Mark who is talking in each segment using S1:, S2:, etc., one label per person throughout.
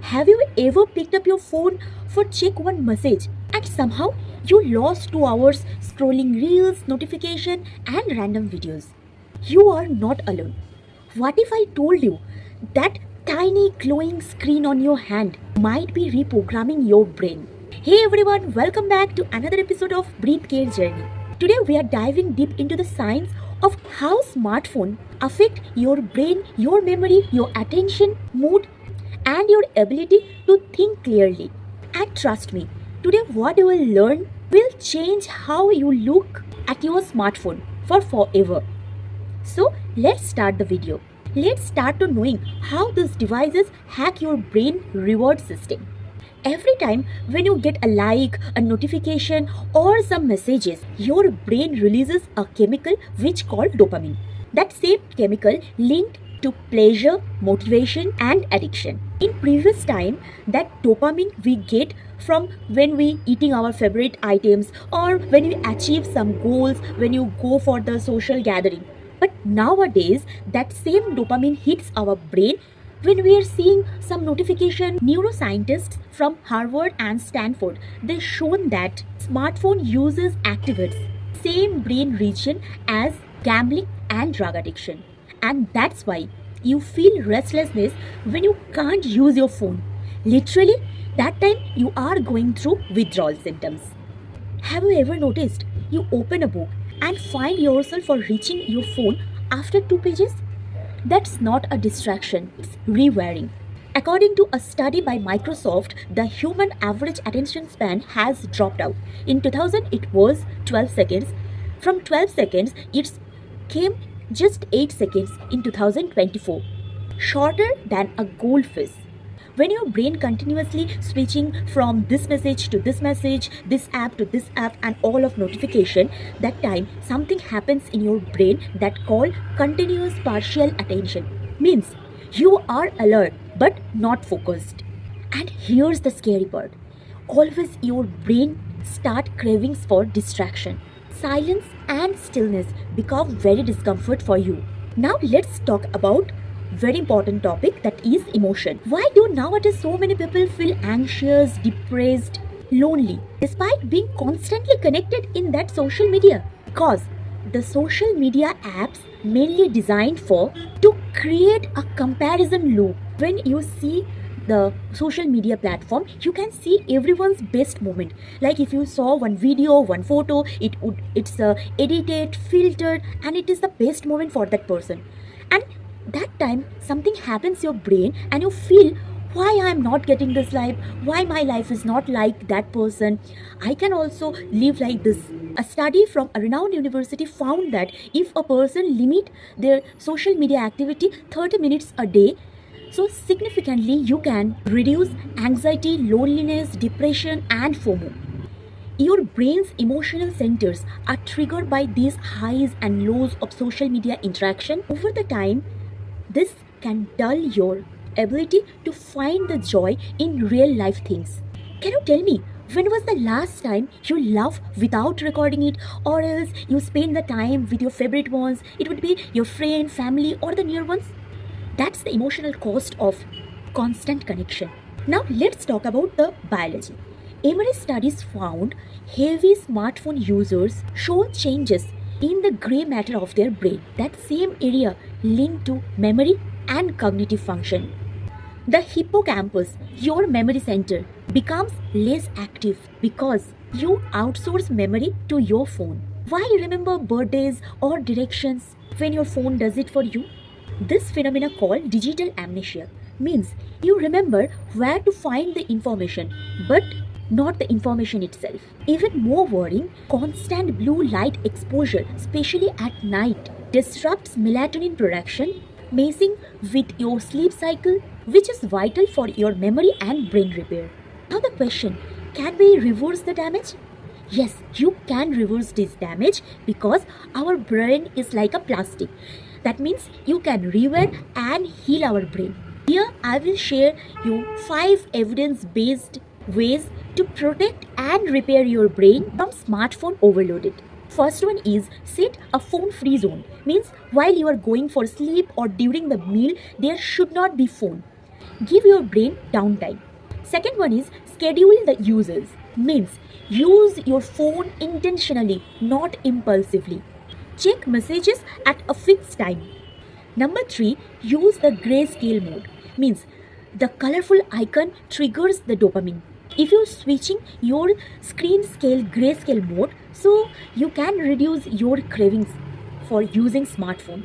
S1: Have you ever picked up your phone for check one message and somehow you lost 2 hours scrolling reels, notification and random videos? You are not alone. What if I told you that tiny glowing screen on your hand might be reprogramming your brain? Hey everyone, welcome back to another episode of Breathe Care Journey. Today we are diving deep into the science of how smartphone affect your brain, your memory, your attention, mood and your ability to think clearly. And trust me, today what you will learn will change how you look at your smartphone for forever. So let's start the video. Let's start to knowing how these devices hack your brain reward system. Every time when you get a like, a notification or some messages, your brain releases a chemical which called dopamine. That same chemical linked to pleasure, motivation and addiction. In previous time, that dopamine we get from when we eating our favorite items or when we achieve some goals, when you go for the social gathering. But nowadays, that same dopamine hits our brain when we are seeing some notification. Neuroscientists from Harvard and Stanford, they shown that smartphone users activates same brain region as gambling and drug addiction. And that's why you feel restlessness when you can't use your phone. Literally, that time you are going through withdrawal symptoms. Have you ever noticed you open a book and find yourself for reaching your phone after 2 pages? That's not a distraction, it's rewiring. According to a study by Microsoft, the human average attention span has dropped out. In 2000, it was 12 seconds. From 12 seconds, it came just 8 seconds in 2024. Shorter than a goldfish. When your brain continuously switching from this message to this message, this app to this app and all of notification, that time something happens in your brain that called continuous partial attention. Means you are alert but not focused. And here's the scary part. Always your brain start cravings for distraction. Silence and stillness become very discomfort for you. Now let's talk about very important topic, that is emotion. Why do nowadays so many people feel anxious, depressed, lonely despite being constantly connected in that social media? Because the social media apps mainly designed for to create a comparison loop. When you see the social media platform, you can see everyone's best moment. Like if you saw one video, one photo, it's edited, filtered and it is the best moment for that person. And that time something happens your brain and you feel, why I am not getting this life, why my life is not like that person, I can also live like this. A study from a renowned university found that if a person limit their social media activity 30 minutes a day, so significantly you can reduce anxiety, loneliness, depression and FOMO. Your brain's emotional centers are triggered by these highs and lows of social media interaction. Over the time, this can dull your ability to find the joy in real life things. Can you tell me, when was the last time you laughed without recording it, or else you spend the time with your favorite ones? It would be your friend, family or the near ones. That's the emotional cost of constant connection. Now let's talk about the biology. MRI studies found heavy smartphone users show changes in the gray matter of their brain, that same area linked to memory and cognitive function. The hippocampus, your memory center, becomes less active because you outsource memory to your phone. Why remember birthdays or directions when your phone does it for you? This phenomena called digital amnesia means you remember where to find the information but not the information itself. Even more worrying, constant blue light exposure, especially at night, disrupts melatonin production, messing with your sleep cycle, which is vital for your memory and brain repair. Now the question, can we reverse the damage? Yes, you can reverse this damage because our brain is like a plastic. That means you can rewire and heal our brain. Here I will share you 5 evidence-based ways to protect and repair your brain from smartphone overloaded. First one is set a phone free zone. Means while you are going for sleep or during the meal, there should not be phone. Give your brain downtime. Second one is schedule the uses. Means use your phone intentionally, not impulsively. Check messages at a fixed time. Number 3, use the grayscale mode. Means the colorful icon triggers the dopamine. If you're switching your screen scale grayscale mode, so you can reduce your cravings for using smartphone.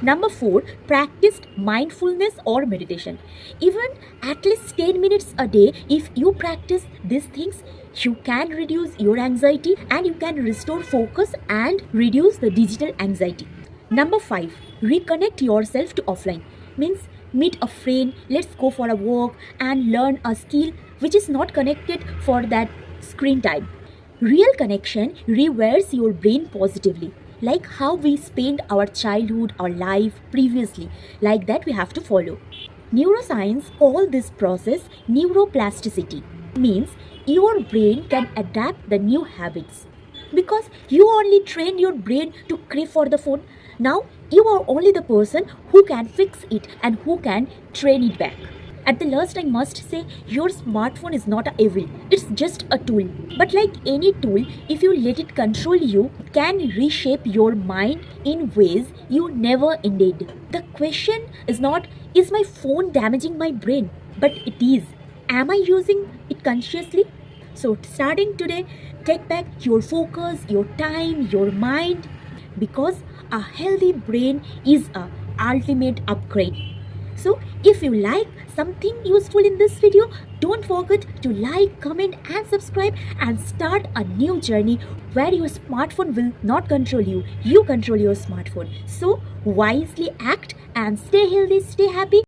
S1: Number 4, practice mindfulness or meditation. Even at least 10 minutes a day, if you practice these things, you can reduce your anxiety and you can restore focus and reduce the digital anxiety. Number 5, reconnect yourself to offline. Means meet a friend, let's go for a walk and learn a skill which is not connected for that screen time. Real connection rewires your brain positively. Like how we spent our childhood or life previously, like that we have to follow. Neuroscience call this process neuroplasticity. Means your brain can adapt the new habits. Because you only train your brain to crave for the phone. Now you are only the person who can fix it and who can train it back. At the last, I must say, your smartphone is not evil. It's just a tool. But like any tool, if you let it control you, it can reshape your mind in ways you never intended. The question is not, is my phone damaging my brain? But it is. Am I using it consciously? So starting today, take back your focus, your time, your mind. Because a healthy brain is a ultimate upgrade. So if you like something useful in this video, don't forget to like, comment and subscribe and start a new journey where your smartphone will not control you. You control your smartphone. So wisely act and stay healthy, stay happy.